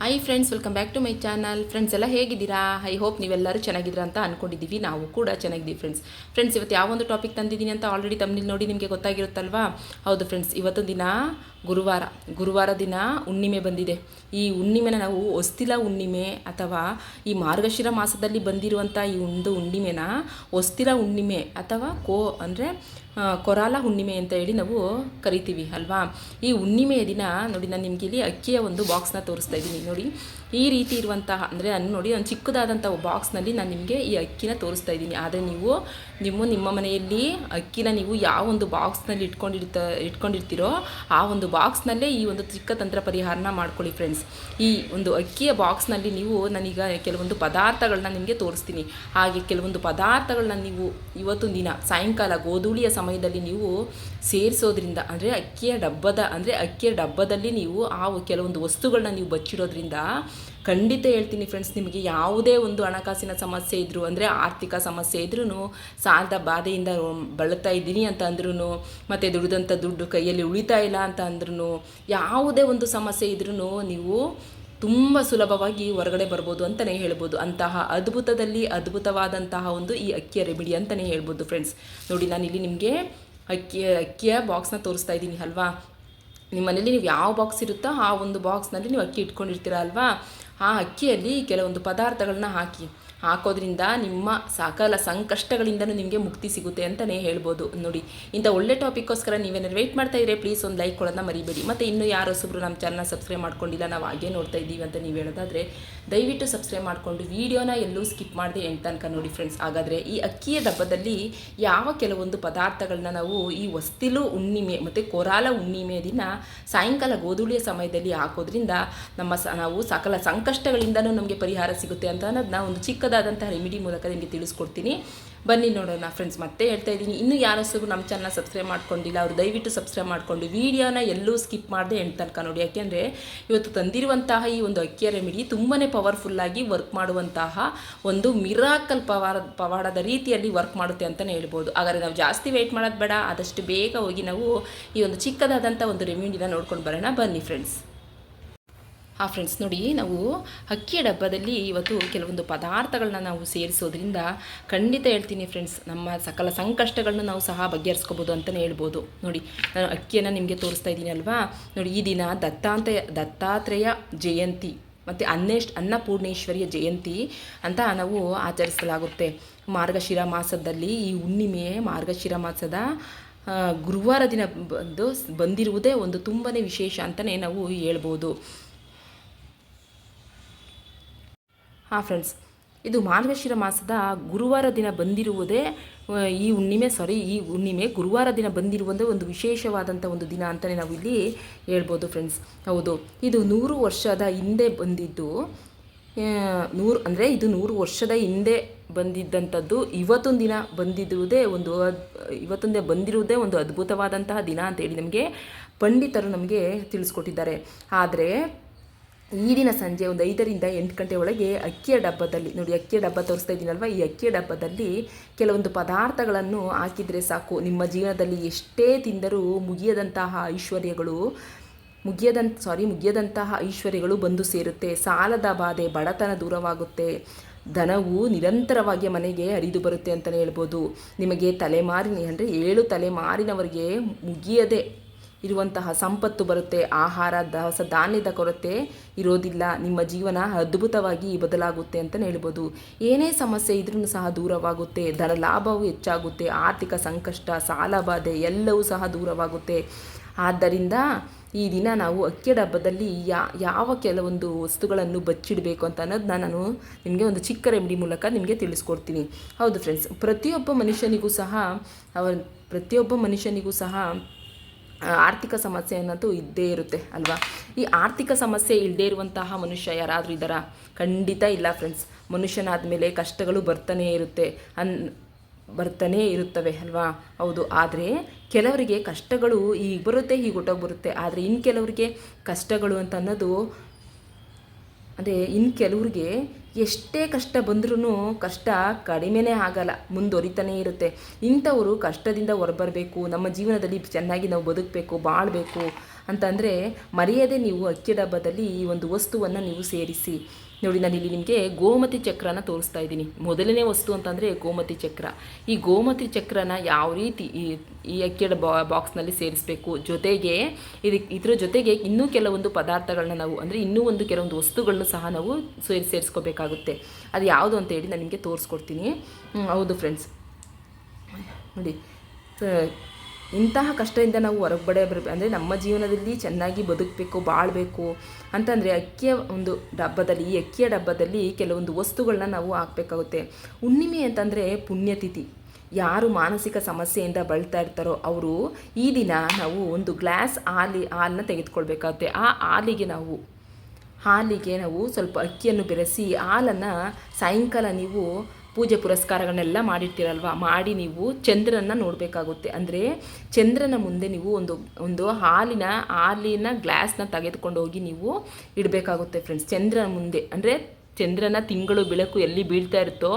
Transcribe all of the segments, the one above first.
Hi friends, welcome back to my channel. Friends ಎಲ್ಲ ಹೇಗಿದ್ದೀರಾ? I hope ನೀವೆಲ್ಲರೂ ಚೆನ್ನಾಗಿದ್ದೀರಾ ಅಂತ ಅಂದ್ಕೊಂಡಿದ್ದೀವಿ. ನಾವು ಕೂಡ ಚೆನ್ನಾಗಿದ್ದೀವಿ ಫ್ರೆಂಡ್ಸ್ ಇವತ್ತು ಯಾವೊಂದು ಟಾಪಿಕ್ ತಂದಿದ್ದೀನಿ ಅಂತ ಆಲ್ರೆಡಿ ತಮ್ಮಲ್ಲಿ ನೋಡಿ ನಿಮಗೆ ಗೊತ್ತಾಗಿರುತ್ತಲ್ವಾ? ಹೌದು ಫ್ರೆಂಡ್ಸ್, ಇವತ್ತು ದಿನ ಗುರುವಾರ ದಿನ ಹುಣ್ಣಿಮೆ ಬಂದಿದೆ. ಈ ಹುಣ್ಣಿಮೆನ ನಾವು ಹೊಸ್ತಿಲ ಹುಣ್ಣಿಮೆ ಅಥವಾ ಈ ಮಾರ್ಗಶಿರ ಮಾಸದಲ್ಲಿ ಬಂದಿರುವಂಥ ಈ ಒಂದು ಹುಣ್ಣಿಮೆನ ಹೊಸ್ತಿಲ ಹುಣ್ಣಿಮೆ ಅಥವಾ ಕೊರಾಲ ಹುಣ್ಣಿಮೆ ಅಂತ ಹೇಳಿ ನಾವು ಕರಿತೀವಿ ಅಲ್ವಾ? ಈ ಹುಣ್ಣಿಮೆಯ ದಿನ ನೋಡಿ, ನಾನು ನಿಮಗೆ ಇಲ್ಲಿ ಅಕ್ಕಿಯ ಒಂದು ಬಾಕ್ಸ್ನ ತೋರಿಸ್ತಾ ಇದ್ದೀನಿ. ನೋಡಿ, ಈ ರೀತಿ ಇರುವಂತಹ ನೋಡಿ ಒಂದು ಚಿಕ್ಕದಾದಂಥ ಬಾಕ್ಸ್ನಲ್ಲಿ ನಾನು ನಿಮಗೆ ಈ ಅಕ್ಕಿನ ತೋರಿಸ್ತಾ ಇದ್ದೀನಿ. ಆದರೆ ನಿಮ್ಮ ಮನೆಯಲ್ಲಿ ಅಕ್ಕಿನ ನೀವು ಯಾವ ಒಂದು ಬಾಕ್ಸ್ನಲ್ಲಿ ಇಟ್ಕೊಂಡಿರ್ತೀರೋ ಆ ಒಂದು ಬಾಕ್ಸ್ನಲ್ಲೇ ಈ ಒಂದು ಚಿಕ್ಕ ತಂತ್ರ ಪರಿಹಾರನ ಮಾಡ್ಕೊಳ್ಳಿ ಫ್ರೆಂಡ್ಸ್. ಈ ಒಂದು ಅಕ್ಕಿಯ ಬಾಕ್ಸ್ನಲ್ಲಿ ನಾನೀಗ ಕೆಲವೊಂದು ಪದಾರ್ಥಗಳನ್ನ ನಿಮಗೆ ತೋರಿಸ್ತೀನಿ. ಹಾಗೆ ಕೆಲವೊಂದು ಪದಾರ್ಥಗಳನ್ನ ನೀವು ಇವತ್ತು ದಿನ ಸಾಯಂಕಾಲ ಗೋಧೂಳಿಯ ಸಮಯದಲ್ಲಿ ನೀವು ಸೇರಿಸೋದ್ರಿಂದ ಅಕ್ಕಿಯ ಡಬ್ಬದಲ್ಲಿ ನೀವು ಆ ಕೆಲವೊಂದು ವಸ್ತುಗಳನ್ನ ನೀವು ಬಚ್ಚಿಡೋದ್ರಿಂದ ಖಂಡಿತ ಹೇಳ್ತೀನಿ ಫ್ರೆಂಡ್ಸ್, ನಿಮಗೆ ಯಾವುದೇ ಒಂದು ಹಣಕಾಸಿನ ಸಮಸ್ಯೆ ಇದ್ದರೂ ಆರ್ಥಿಕ ಸಮಸ್ಯೆ ಇದ್ರೂ, ಸಾಲದ ಬಾಧೆಯಿಂದ ಬಳಲ್ತಾ ಇದ್ದೀನಿ ಅಂತ ಅಂದ್ರೂ, ಮತ್ತು ದುಡಿದಂಥ ದುಡ್ಡು ಕೈಯಲ್ಲಿ ಉಳಿತಾ ಇಲ್ಲ ಅಂತ ಅಂದ್ರೂ, ಯಾವುದೇ ಒಂದು ಸಮಸ್ಯೆ ಇದ್ರೂ ನೀವು ತುಂಬ ಸುಲಭವಾಗಿ ಹೊರಗಡೆ ಬರ್ಬೋದು ಅಂತಲೇ ಹೇಳ್ಬೋದು. ಅಂತಹ ಅದ್ಭುತವಾದಂತಹ ಒಂದು ಈ ಅಕ್ಕಿಯ ರೆಮಿಡಿ ಅಂತಲೇ ಹೇಳ್ಬೋದು ಫ್ರೆಂಡ್ಸ್. ನೋಡಿ, ನಾನಿಲ್ಲಿ ನಿಮಗೆ ಅಕ್ಕಿಯ ಬಾಕ್ಸ್ನ ತೋರಿಸ್ತಾ ಇದ್ದೀನಿ ಅಲ್ವಾ? ನಿಮ್ಮ ಮನೇಲಿ ನೀವು ಯಾವ ಬಾಕ್ಸ್ ಇರುತ್ತೋ ಆ ಒಂದು ಬಾಕ್ಸ್ನಲ್ಲಿ ನೀವು ಅಕ್ಕಿ ಇಟ್ಕೊಂಡಿರ್ತೀರ ಅಲ್ವಾ? ಆ ಅಕ್ಕಿಯಲ್ಲಿ ಕೆಲವೊಂದು ಪದಾರ್ಥಗಳನ್ನ ಹಾಕೋದ್ರಿಂದ ನಿಮ್ಮ ಸಕಲ ಸಂಕಷ್ಟಗಳಿಂದನೂ ನಿಮಗೆ ಮುಕ್ತಿ ಸಿಗುತ್ತೆ ಅಂತಲೇ ಹೇಳ್ಬೋದು. ನೋಡಿ, ಇಂಥ ಒಳ್ಳೆ ಟಾಪಿಕ್ಕೋಸ್ಕರ ನೀವೇನಾದ್ರು ವೆಯ್ಟ್ ಮಾಡ್ತಾ ಇದ್ರೆ ಪ್ಲೀಸ್ ಒಂದು ಲೈಕ್ ಕೊಡೋದನ್ನ ಮರಿಬೇಡಿ. ಮತ್ತು ಇನ್ನೂ ಯಾರು ಹೊಸಬ್ರು ನಮ್ಮ ಚಾನಲ್ನ ಸಬ್ಸ್ಕ್ರೈಬ್ ಮಾಡ್ಕೊಂಡಿಲ್ಲ, ನಾವು ಹಾಗೆ ನೋಡ್ತಾ ಇದ್ದೀವಿ ಅಂತ ನೀವು ಹೇಳೋದಾದರೆ ದಯವಿಟ್ಟು ಸಬ್ಸ್ಕ್ರೈಬ್ ಮಾಡಿಕೊಂಡು ವಿಡಿಯೋನ ಎಲ್ಲೂ ಸ್ಕಿಪ್ ಮಾಡದೆ ಎಂಟು ತನಕ ನೋಡಿ ಫ್ರೆಂಡ್ಸ್. ಹಾಗಾದರೆ ಈ ಅಕ್ಕಿಯ ಡಬ್ಬದಲ್ಲಿ ಯಾವ ಕೆಲವೊಂದು ಪದಾರ್ಥಗಳನ್ನ ನಾವು ಈ ಹೊಸ್ತಿಲು ಹುಣ್ಣಿಮೆ ಮತ್ತು ಕೊರಾಲ ಹುಣ್ಣಿಮೆ ದಿನ ಸಾಯಂಕಾಲ ಗೋಧೂಳಿಯ ಸಮಯದಲ್ಲಿ ಹಾಕೋದ್ರಿಂದ ನಾವು ಸಕಲ ಸಂಕಷ್ಟಗಳಿಂದನೂ ನಮಗೆ ಪರಿಹಾರ ಸಿಗುತ್ತೆ ಅಂತ ಅನ್ನೋದನ್ನ ಒಂದು ಚಿಕ್ಕದಾದಂತಹ ರೆಮಿಡಿ ಮೂಲಕ ನಿಮಗೆ ತಿಳಿಸ್ಕೊಡ್ತೀನಿ. ಬನ್ನಿ ನೋಡೋಣ ಫ್ರೆಂಡ್ಸ್. ಮತ್ತೆ ಹೇಳ್ತಾ ಇದ್ದೀನಿ, ಇನ್ನೂ ಯಾರೊಬ್ಬರು ನಮ್ಮ ಚಾನಲ್ನ ಸಬ್ಸ್ಕ್ರೈಬ್ ಮಾಡ್ಕೊಂಡಿಲ್ಲ ಅವರು ದಯವಿಟ್ಟು ಸಬ್ಸ್ಕ್ರೈಬ್ ಮಾಡಿಕೊಂಡು ವಿಡಿಯೋನ ಎಲ್ಲೂ ಸ್ಕಿಪ್ ಮಾಡದೆ ಎಂಟು ತನಕ ನೋಡಿ. ಯಾಕೆಂದರೆ ಇವತ್ತು ತಂದಿರುವಂತಹ ಈ ಒಂದು ಅಕ್ಕಿಯ ರೆಮಿಡಿ ತುಂಬಾ ಪವರ್ಫುಲ್ಲಾಗಿ ವರ್ಕ್ ಮಾಡುವಂತಹ ಒಂದು ಮಿರಾಕಲ್ ಪವಾಡದ ರೀತಿಯಲ್ಲಿ ವರ್ಕ್ ಮಾಡುತ್ತೆ ಅಂತಲೇ ಹೇಳ್ಬೋದು. ಹಾಗಾದರೆ ನಾವು ಜಾಸ್ತಿ ವೆಯ್ಟ್ ಮಾಡೋದು ಬೇಡ, ಆದಷ್ಟು ಬೇಗ ಹೋಗಿ ನಾವು ಈ ಒಂದು ಚಿಕ್ಕದಾದಂಥ ಒಂದು ರೆಮಿಡಿನ ನೋಡ್ಕೊಂಡು ಬರೋಣ. ಬನ್ನಿ ಫ್ರೆಂಡ್ಸ್. ಫ್ರೆಂಡ್ಸ್ ನೋಡಿ, ನಾವು ಅಕ್ಕಿಯ ಡಬ್ಬದಲ್ಲಿ ಇವತ್ತು ಕೆಲವೊಂದು ಪದಾರ್ಥಗಳನ್ನ ನಾವು ಸೇರಿಸೋದ್ರಿಂದ ಖಂಡಿತ ಹೇಳ್ತೀನಿ ಫ್ರೆಂಡ್ಸ್, ನಮ್ಮ ಸಕಲ ಸಂಕಷ್ಟಗಳನ್ನ ನಾವು ಸಹ ಬಗೆಹರಿಸ್ಕೋಬೋದು ಅಂತಲೇ ಹೇಳ್ಬೋದು. ನೋಡಿ, ನಾನು ಅಕ್ಕಿಯನ್ನು ನಿಮಗೆ ತೋರಿಸ್ತಾ ಇದ್ದೀನಿ ಅಲ್ವಾ? ನೋಡಿ, ಈ ದಿನ ದತ್ತಾತ್ರೇಯ ಜಯಂತಿ ಮತ್ತು ಅನ್ನಪೂರ್ಣೇಶ್ವರಿಯ ಜಯಂತಿ ಅಂತ ನಾವು ಆಚರಿಸಲಾಗುತ್ತೆ. ಮಾರ್ಗಶಿರ ಮಾಸದಲ್ಲಿ ಈ ಹುಣ್ಣಿಮೆ ಮಾರ್ಗಶಿರ ಮಾಸದ ಗುರುವಾರ ದಿನ ಬಂದಿರುವುದೇ ಒಂದು ತುಂಬಾ ವಿಶೇಷ ಅಂತಲೇ ನಾವು ಹೇಳ್ಬೋದು. ಫ್ರೆಂಡ್ಸ್, ಇದು ಮಾರ್ಗಶಿರ ಮಾಸದ ಗುರುವಾರ ದಿನ ಬಂದಿರುವುದೇ ಈ ಹುಣ್ಣಿಮೆ ಗುರುವಾರ ದಿನ ಬಂದಿರುವುದೇ ಒಂದು ವಿಶೇಷವಾದಂಥ ಒಂದು ದಿನ ಅಂತಲೇ ನಾವು ಇಲ್ಲಿ ಹೇಳ್ಬೋದು ಫ್ರೆಂಡ್ಸ್. ಹೌದು, ಇದು 100 ವರ್ಷದ ಹಿಂದೆ ಬಂದಿದ್ದು. ಇದು 100 ವರ್ಷದ ಹಿಂದೆ ಬಂದಿದ್ದಂಥದ್ದು ಇವತ್ತೊಂದು ದಿನ ಬಂದಿರುವುದೇ ಒಂದು ಅದ್ಭುತವಾದಂತಹ ದಿನ ಅಂತೇಳಿ ನಮಗೆ ಪಂಡಿತರು ನಮಗೆ ತಿಳಿಸ್ಕೊಟ್ಟಿದ್ದಾರೆ. ಆದರೆ ಈ ದಿನ ಸಂಜೆ ಒಂದು 5ರಿಂದ 8 ಗಂಟೆ ಒಳಗೆ ಅಕ್ಕಿಯ ಡಬ್ಬದಲ್ಲಿ ನೋಡಿ, ಅಕ್ಕಿಯ ಡಬ್ಬ ತೋರಿಸ್ತಾ ಇದ್ದೀನಲ್ವ, ಈ ಅಕ್ಕಿಯ ಡಬ್ಬದಲ್ಲಿ ಕೆಲವೊಂದು ಪದಾರ್ಥಗಳನ್ನು ಹಾಕಿದರೆ ಸಾಕು, ನಿಮ್ಮ ಜೀವನದಲ್ಲಿ ಎಷ್ಟೇ ತಿಂದರೂ ಮುಗಿಯದಂತಹ ಐಶ್ವರ್ಯಗಳು ಬಂದು ಸೇರುತ್ತೆ. ಸಾಲದ ಬಾಧೆ, ಬಡತನ ದೂರವಾಗುತ್ತೆ. ಧನವು ನಿರಂತರವಾಗಿ ಮನೆಗೆ ಹರಿದು ಬರುತ್ತೆ ಅಂತಲೇ ಹೇಳ್ಬೋದು. ನಿಮಗೆ 7 ತಲೆಮಾರಿನವರಿಗೆ ಮುಗಿಯದೆ ಇರುವಂತಹ ಸಂಪತ್ತು ಬರುತ್ತೆ. ಆಹಾರ ದವಸ ಧಾನ್ಯದ ಕೊರತೆ ಇರೋದಿಲ್ಲ. ನಿಮ್ಮ ಜೀವನ ಅದ್ಭುತವಾಗಿ ಬದಲಾಗುತ್ತೆ ಅಂತಲೇ ಹೇಳ್ಬೋದು. ಏನೇ ಸಮಸ್ಯೆ ಇದ್ರೂ ಸಹ ದೂರವಾಗುತ್ತೆ. ಧನ ಲಾಭವು ಹೆಚ್ಚಾಗುತ್ತೆ. ಆರ್ಥಿಕ ಸಂಕಷ್ಟ, ಸಾಲಬಾಧೆ ಎಲ್ಲವೂ ಸಹ ದೂರವಾಗುತ್ತೆ. ಆದ್ದರಿಂದ ಈ ದಿನ ನಾವು ಅಕ್ಕಿಯ ಡಬ್ಬದಲ್ಲಿ ಯಾವ ಕೆಲವೊಂದು ವಸ್ತುಗಳನ್ನು ಬಚ್ಚಿಡಬೇಕು ಅಂತ ಅನ್ನೋದನ್ನ ನಾನು ನಿಮಗೆ ಒಂದು ಚಿಕ್ಕ ರೆಮಿಡಿ ಮೂಲಕ ನಿಮಗೆ ತಿಳಿಸ್ಕೊಡ್ತೀನಿ. ಹೌದು ಫ್ರೆಂಡ್ಸ್, ಪ್ರತಿಯೊಬ್ಬ ಮನುಷ್ಯನಿಗೂ ಸಹ ಆರ್ಥಿಕ ಸಮಸ್ಯೆ ಅನ್ನೋದು ಇದ್ದೇ ಇರುತ್ತೆ ಅಲ್ವಾ? ಈ ಆರ್ಥಿಕ ಸಮಸ್ಯೆ ಇಲ್ಲದೇ ಇರುವಂತಹ ಮನುಷ್ಯ ಯಾರಾದರೂ ಇದ್ದಾರಾ? ಖಂಡಿತ ಇಲ್ಲ ಫ್ರೆಂಡ್ಸ್. ಮನುಷ್ಯನಾದ ಮೇಲೆ ಕಷ್ಟಗಳು ಬರ್ತಾನೇ ಇರುತ್ತವೆ ಅಲ್ವಾ? ಹೌದು, ಆದರೆ ಕೆಲವರಿಗೆ ಕಷ್ಟಗಳು ಈಗ ಬರುತ್ತೆ, ಹೀಗೆ ಹೊಟ್ಟೋಗ್ಬರುತ್ತೆ. ಆದರೆ ಇನ್ನು ಕೆಲವರಿಗೆ ಕಷ್ಟಗಳು ಅಂತ ಅನ್ನೋದು ಇನ್ನು ಕೆಲವ್ರಿಗೆ ಎಷ್ಟೇ ಕಷ್ಟ ಬಂದ್ರೂ ಕಷ್ಟ ಕಡಿಮೆನೇ ಆಗಲ್ಲ, ಮುಂದುವರಿತಾನೇ ಇರುತ್ತೆ. ಇಂಥವರು ಕಷ್ಟದಿಂದ ಹೊರಬರಬೇಕು, ನಮ್ಮ ಜೀವನದಲ್ಲಿ ಚೆನ್ನಾಗಿ ನಾವು ಬದುಕಬೇಕು, ಬಾಳಬೇಕು ಅಂತಂದರೆ ಮರೆಯದೆ ನೀವು ಅಕ್ಕಿ ಡಬ್ಬದಲ್ಲಿ ಈ ಒಂದು ವಸ್ತುವನ್ನು ನೀವು ಸೇರಿಸಿ. ನೋಡಿ, ನಾನು ಇಲ್ಲಿ ನಿಮಗೆ ಗೋಮತಿ ಚಕ್ರನ ತೋರಿಸ್ತಾ ಇದ್ದೀನಿ. ಮೊದಲನೇ ವಸ್ತು ಅಂತಂದರೆ ಗೋಮತಿ ಚಕ್ರ. ಈ ಗೋಮತಿ ಚಕ್ರನ ಯಾವ ರೀತಿ ಈ ಅಕ್ಕಿಯ ಬಾಕ್ಸ್ನಲ್ಲಿ ಸೇರಿಸಬೇಕು, ಜೊತೆಗೆ ಇದರ ಜೊತೆಗೆ ಇನ್ನೂ ಕೆಲವೊಂದು ಪದಾರ್ಥಗಳನ್ನ ನಾವು ಅಂದರೆ ಇನ್ನೂ ಕೆಲವೊಂದು ವಸ್ತುಗಳನ್ನೂ ಸಹ ನಾವು ಸೇರಿಸ್ಕೋಬೇಕಾಗುತ್ತೆ. ಅದು ಯಾವುದು ಅಂತ ಹೇಳಿ ನಾನು ನಿಮಗೆ ತೋರಿಸ್ಕೊಡ್ತೀನಿ. ಹೌದು ಫ್ರೆಂಡ್ಸ್, ನೋಡಿ, ಇಂತಹ ಕಷ್ಟದಿಂದ ನಾವು ಹೊರಗಡೆ ಬರಬೇಕು ಅಂದರೆ ನಮ್ಮ ಜೀವನದಲ್ಲಿ ಚೆನ್ನಾಗಿ ಬದುಕಬೇಕು, ಬಾಳಬೇಕು ಅಂತಂದರೆ ಅಕ್ಕಿಯ ಒಂದು ಡಬ್ಬದಲ್ಲಿ, ಈ ಅಕ್ಕಿಯ ಡಬ್ಬದಲ್ಲಿ ಕೆಲವೊಂದು ವಸ್ತುಗಳನ್ನ ನಾವು ಹಾಕಬೇಕಾಗುತ್ತೆ. ಹುಣ್ಣಿಮೆ ಅಂತಂದರೆ ಪುಣ್ಯತಿಥಿ. ಯಾರು ಮಾನಸಿಕ ಸಮಸ್ಯೆಯಿಂದ ಬಳಲ್ತಾ ಇರ್ತಾರೋ ಅವರು ಈ ದಿನ ನಾವು ಒಂದು ಗ್ಲಾಸ್ ಹಾಲನ್ನ ತೆಗೆದುಕೊಳ್ಬೇಕಾಗುತ್ತೆ. ಆ ಹಾಲಿಗೆ ನಾವು ಸ್ವಲ್ಪ ಅಕ್ಕಿಯನ್ನು ಬೆರೆಸಿ ಹಾಲನ್ನು ಸಾಯಂಕಾಲ ನೀವು ಪೂಜೆ ಪುರಸ್ಕಾರಗಳನ್ನೆಲ್ಲ ಮಾಡಿರ್ತೀರಲ್ವ, ಮಾಡಿ ನೀವು ಚಂದ್ರನ ನೋಡಬೇಕಾಗುತ್ತೆ. ಅಂದರೆ ಚಂದ್ರನ ಮುಂದೆ ನೀವು ಒಂದು ಹಾಲಿನ ಗ್ಲಾಸ್ನ ತೆಗೆದುಕೊಂಡು ಹೋಗಿ ನೀವು ಇಡಬೇಕಾಗುತ್ತೆ ಫ್ರೆಂಡ್ಸ್. ಚಂದ್ರನ ಮುಂದೆ ಅಂದರೆ ಚಂದ್ರನ ತಿಂಗಳು ಬೆಳಕು ಎಲ್ಲಿ ಬೀಳ್ತಾ ಇರುತ್ತೋ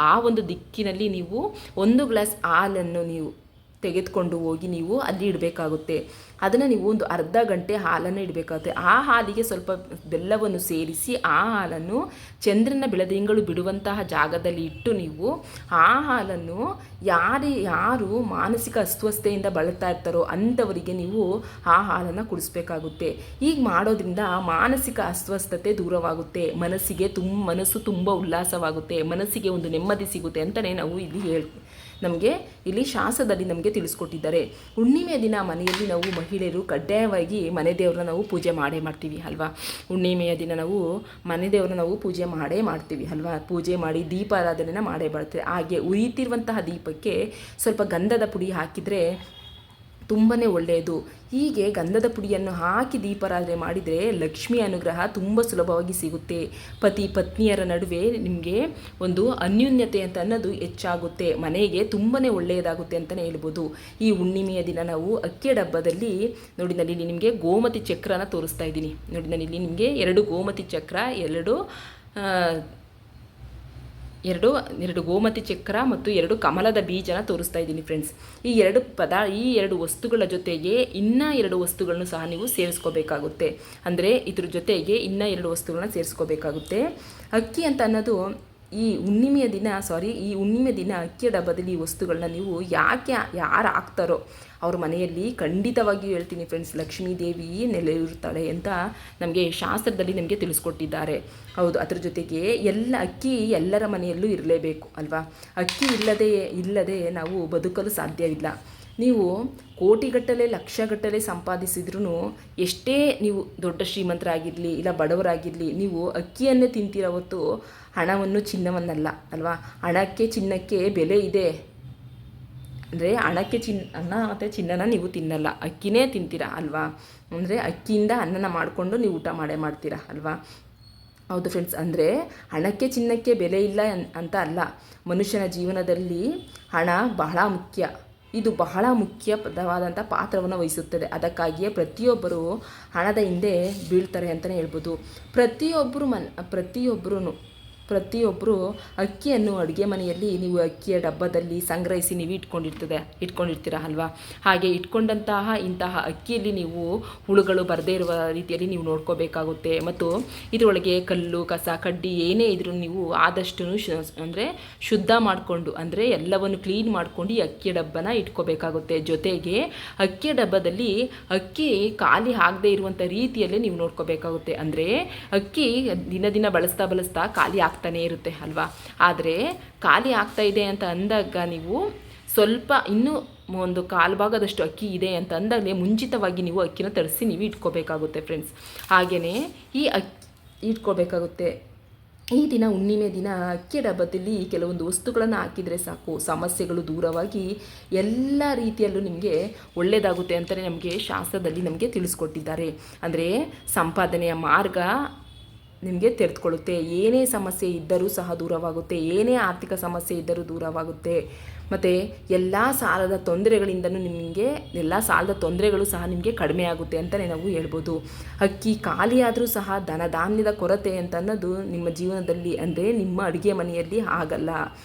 ಆ ಒಂದು ದಿಕ್ಕಿನಲ್ಲಿ ನೀವು ಒಂದು ಗ್ಲಾಸ್ ಹಾಲನ್ನು ನೀವು ತೆಗೆದುಕೊಂಡು ಹೋಗಿ ನೀವು ಅಲ್ಲಿ ಇಡಬೇಕಾಗುತ್ತೆ. ಅದನ್ನು ನೀವು ಒಂದು ಅರ್ಧ ಗಂಟೆ ಹಾಲನ್ನು ಇಡಬೇಕಾಗುತ್ತೆ. ಆ ಹಾಲಿಗೆ ಸ್ವಲ್ಪ ಬೆಲ್ಲವನ್ನು ಸೇರಿಸಿ ಆ ಹಾಲನ್ನು ಚಂದ್ರನ ಬೆಳದಿಂಗಳು ಬಿಡುವಂತಹ ಜಾಗದಲ್ಲಿ ಇಟ್ಟು ನೀವು ಆ ಹಾಲನ್ನು ಯಾರು ಮಾನಸಿಕ ಅಸ್ವಸ್ಥತೆಯಿಂದ ಬಳಲ್ತಾ ಇರ್ತಾರೋ ಅಂಥವರಿಗೆ ನೀವು ಆ ಹಾಲನ್ನು ಕುಡಿಸ್ಬೇಕಾಗುತ್ತೆ. ಹೀಗೆ ಮಾಡೋದ್ರಿಂದ ಮಾನಸಿಕ ಅಸ್ವಸ್ಥತೆ ದೂರವಾಗುತ್ತೆ, ಮನಸ್ಸು ತುಂಬ ಉಲ್ಲಾಸವಾಗುತ್ತೆ, ಮನಸ್ಸಿಗೆ ಒಂದು ನೆಮ್ಮದಿ ಸಿಗುತ್ತೆ ಅಂತಲೇ ನಾವು ನಮಗೆ ಇಲ್ಲಿ ಶಾಸ್ತ್ರದಲ್ಲಿ ನಮಗೆ ತಿಳಿಸ್ಕೊಟ್ಟಿದ್ದಾರೆ. ಹುಣ್ಣಿಮೆಯ ದಿನ ಮನೆಯಲ್ಲಿ ನಾವು ಮಹಿಳೆಯರು ಕಡ್ಡಾಯವಾಗಿ ಮನೆ ದೇವ್ರನ್ನ ನಾವು ಪೂಜೆ ಮಾಡ್ತೀವಿ ಅಲ್ವಾ. ಹುಣ್ಣಿಮೆಯ ದಿನ ನಾವು ಮನೆ ದೇವ್ರನ್ನ ನಾವು ಪೂಜೆ ಮಾಡ್ತೀವಿ ಅಲ್ವಾ. ಪೂಜೆ ಮಾಡಿ ದೀಪಾರಾಧನೆನ ಮಾಡ್ತೀವಿ. ಹಾಗೆ ಉರಿಯುತ್ತಿರುವಂತಹ ದೀಪಕ್ಕೆ ಸ್ವಲ್ಪ ಗಂಧದ ಪುಡಿ ಹಾಕಿದರೆ ತುಂಬಾ ಒಳ್ಳೆಯದು. ಹೀಗೆ ಗಂಧದ ಪುಡಿಯನ್ನು ಹಾಕಿ ದೀಪಾರಾಧನೆ ಮಾಡಿದರೆ ಲಕ್ಷ್ಮಿ ಅನುಗ್ರಹ ತುಂಬ ಸುಲಭವಾಗಿ ಸಿಗುತ್ತೆ. ಪತಿ ಪತ್ನಿಯರ ನಡುವೆ ನಿಮಗೆ ಒಂದು ಅನ್ಯೂನ್ಯತೆ ಅಂತ ಅನ್ನೋದು ಹೆಚ್ಚಾಗುತ್ತೆ, ಮನೆಗೆ ತುಂಬಾ ಒಳ್ಳೆಯದಾಗುತ್ತೆ ಅಂತಲೇ ಹೇಳ್ಬೋದು. ಈ ಹುಣ್ಣಿಮೆಯ ದಿನ ನಾವು ಅಕ್ಕಿಯ ಡಬ್ಬದಲ್ಲಿ ನೋಡಿ, ನಾನಿಲ್ಲಿ ನಿಮಗೆ ಗೋಮತಿ ಚಕ್ರನ ತೋರಿಸ್ತಾ ಇದ್ದೀನಿ. ನೋಡಿ, ನಾನಿಲ್ಲಿ ನಿಮಗೆ 2 ಗೋಮತಿ ಚಕ್ರ, ಎರಡು ಗೋಮತಿ ಚಕ್ರ ಮತ್ತು 2 ಕಮಲದ ಬೀಜನ ತೋರಿಸ್ತಾ ಇದ್ದೀನಿ ಫ್ರೆಂಡ್ಸ್. ಈ ಎರಡು ವಸ್ತುಗಳ ಜೊತೆಗೆ ಇನ್ನೂ 2 ವಸ್ತುಗಳನ್ನು ಸಹ ನೀವು ಸೇರಿಸ್ಕೋಬೇಕಾಗುತ್ತೆ. ಅಂದರೆ ಇದ್ರ ಜೊತೆಗೆ ಇನ್ನೂ 2 ವಸ್ತುಗಳನ್ನ ಸೇರಿಸ್ಕೋಬೇಕಾಗುತ್ತೆ. ಅಕ್ಕಿ ಅಂತ ಅನ್ನೋದು ಈ ಹುಣ್ಣಿಮೆಯ ದಿನ ಅಕ್ಕಿಯ ಡಬ್ಬದಲ್ಲಿ ಈ ವಸ್ತುಗಳನ್ನ ನೀವು ಯಾರು ಹಾಕ್ತಾರೋ ಅವ್ರ ಮನೆಯಲ್ಲಿ ಖಂಡಿತವಾಗಿಯೂ ಹೇಳ್ತೀನಿ ಫ್ರೆಂಡ್ಸ್, ಲಕ್ಷ್ಮೀ ದೇವಿ ನೆಲೆಯೂರ್ತಾಳೆ ಅಂತ ನಮಗೆ ಶಾಸ್ತ್ರದಲ್ಲಿ ನಮಗೆ ತಿಳಿಸ್ಕೊಟ್ಟಿದ್ದಾರೆ. ಹೌದು, ಅದ್ರ ಜೊತೆಗೆ ಅಕ್ಕಿ ಎಲ್ಲರ ಮನೆಯಲ್ಲೂ ಇರಲೇಬೇಕು ಅಲ್ವಾ. ಅಕ್ಕಿ ಇಲ್ಲದೆ ನಾವು ಬದುಕಲು ಸಾಧ್ಯವಿಲ್ಲ. ನೀವು ಕೋಟಿಗಟ್ಟಲೆ ಲಕ್ಷಗಟ್ಟಲೆ ಸಂಪಾದಿಸಿದ್ರೂ ಎಷ್ಟೇ ನೀವು ದೊಡ್ಡ ಶ್ರೀಮಂತರಾಗಿರಲಿ ಇಲ್ಲ ಬಡವರಾಗಿರಲಿ, ನೀವು ಅಕ್ಕಿಯನ್ನೇ ತಿಂತೀರ ಹೊತ್ತು ಹಣವನ್ನು ಚಿನ್ನವನ್ನಲ್ಲ ಅಲ್ವಾ. ಹಣಕ್ಕೆ ಚಿನ್ನಕ್ಕೆ ಬೆಲೆ ಇದೆ ಅಂದರೆ ಹಣಕ್ಕೆ ಅನ್ನ ಮತ್ತು ಚಿನ್ನನ ನೀವು ತಿನ್ನಲ್ಲ, ಅಕ್ಕಿನೇ ತಿಂತೀರಾ ಅಲ್ವಾ. ಅಂದರೆ ಅಕ್ಕಿಯಿಂದ ಅನ್ನನ ಮಾಡಿಕೊಂಡು ನೀವು ಊಟ ಮಾಡ್ತೀರಾ ಅಲ್ವಾ. ಹೌದು ಫ್ರೆಂಡ್ಸ್, ಅಂದರೆ ಹಣಕ್ಕೆ ಚಿನ್ನಕ್ಕೆ ಬೆಲೆ ಇಲ್ಲ ಅಂತ ಅಲ್ಲ. ಮನುಷ್ಯನ ಜೀವನದಲ್ಲಿ ಹಣ ಬಹಳ ಮುಖ್ಯ. ಇದು ಬಹಳ ಮುಖ್ಯವಾದಂಥ ಪಾತ್ರವನ್ನು ವಹಿಸುತ್ತದೆ. ಅದಕ್ಕಾಗಿಯೇ ಪ್ರತಿಯೊಬ್ಬರು ಹಣದ ಹಿಂದೆ ಬೀಳ್ತಾರೆ ಅಂತಲೇ ಹೇಳ್ಬೋದು. ಪ್ರತಿಯೊಬ್ಬರು ಅಕ್ಕಿಯನ್ನು ಅಡುಗೆ ಮನೆಯಲ್ಲಿ ನೀವು ಅಕ್ಕಿಯ ಡಬ್ಬದಲ್ಲಿ ಸಂಗ್ರಹಿಸಿ ನೀವು ಇಟ್ಕೊಂಡಿರ್ತೀರ ಅಲ್ವಾ. ಹಾಗೆ ಇಂತಹ ಅಕ್ಕಿಯಲ್ಲಿ ನೀವು ಹುಳುಗಳು ಬರದೇ ಇರುವ ರೀತಿಯಲ್ಲಿ ನೀವು ನೋಡ್ಕೋಬೇಕಾಗುತ್ತೆ. ಮತ್ತು ಇದರೊಳಗೆ ಕಲ್ಲು ಕಸ ಕಡ್ಡಿ ಏನೇ ಇದ್ರೂ ನೀವು ಆದಷ್ಟು ಅಂದರೆ ಶುದ್ಧ ಮಾಡಿಕೊಂಡು, ಅಂದರೆ ಎಲ್ಲವನ್ನು ಕ್ಲೀನ್ ಮಾಡ್ಕೊಂಡು ಈ ಅಕ್ಕಿಯ ಡಬ್ಬನ ಇಟ್ಕೋಬೇಕಾಗುತ್ತೆ. ಜೊತೆಗೆ ಅಕ್ಕಿಯ ಡಬ್ಬದಲ್ಲಿ ಅಕ್ಕಿ ಖಾಲಿ ಆಗದೆ ಇರುವಂಥ ರೀತಿಯಲ್ಲೇ ನೀವು ನೋಡ್ಕೋಬೇಕಾಗುತ್ತೆ. ಅಂದರೆ ಅಕ್ಕಿ ದಿನ ಬಳಸ್ತಾ ಖಾಲಿ ಆಗ್ತಾನೆ ಇರುತ್ತೆ ಅಲ್ವಾ. ಆದರೆ ಖಾಲಿ ಆಗ್ತಾ ಇದೆ ಅಂತ ಅಂದಾಗ ನೀವು ಸ್ವಲ್ಪ ಇನ್ನೂ ಒಂದು 1/4 ಭಾಗದಷ್ಟು ಅಕ್ಕಿ ಇದೆ ಅಂತ ಅಂದಾಗಲೇ ಮುಂಚಿತವಾಗಿ ನೀವು ಅಕ್ಕಿನ ತರಿಸಿ ನೀವು ಇಟ್ಕೋಬೇಕಾಗುತ್ತೆ ಫ್ರೆಂಡ್ಸ್. ಹಾಗೆಯೇ ಈ ಇಟ್ಕೋಬೇಕಾಗುತ್ತೆ. ಈ ದಿನ ಹುಣ್ಣಿಮೆ ದಿನ ಅಕ್ಕಿ ಡಬ್ಬದಲ್ಲಿ ಕೆಲವೊಂದು ವಸ್ತುಗಳನ್ನು ಹಾಕಿದರೆ ಸಾಕು, ಸಮಸ್ಯೆಗಳು ದೂರವಾಗಿ ಎಲ್ಲ ರೀತಿಯಲ್ಲೂ ನಿಮಗೆ ಒಳ್ಳೆಯದಾಗುತ್ತೆ ಅಂತಲೇ ನಮಗೆ ಶಾಸ್ತ್ರದಲ್ಲಿ ನಮಗೆ ತಿಳಿಸ್ಕೊಟ್ಟಿದ್ದಾರೆ. ಅಂದರೆ ಸಂಪಾದನೆಯ ಮಾರ್ಗ ನಿಮಗೆ ತೆರೆದುಕೊಳ್ಳುತ್ತೆ. ಏನೇ ಸಮಸ್ಯೆ ಇದ್ದರೂ ಸಹ ದೂರವಾಗುತ್ತೆ, ಏನೇ ಆರ್ಥಿಕ ಸಮಸ್ಯೆ ಇದ್ದರೂ ದೂರವಾಗುತ್ತೆ. ಮತ್ತು ಎಲ್ಲ ಸಾಲದ ತೊಂದರೆಗಳು ಸಹ ನಿಮಗೆ ಕಡಿಮೆ ಆಗುತ್ತೆ ಅಂತಲೇ ನಾವು ಹೇಳ್ಬೋದು. ಅಕ್ಕಿ ಖಾಲಿಯಾದರೂ ಸಹ ಧನಧಾನ್ಯದ ಕೊರತೆ ಅಂತ ಅನ್ನೋದು ನಿಮ್ಮ ಜೀವನದಲ್ಲಿ ಅಂದರೆ ನಿಮ್ಮ ಅಡುಗೆ ಮನೆಯಲ್ಲಿ ಆಗಲ್ಲ.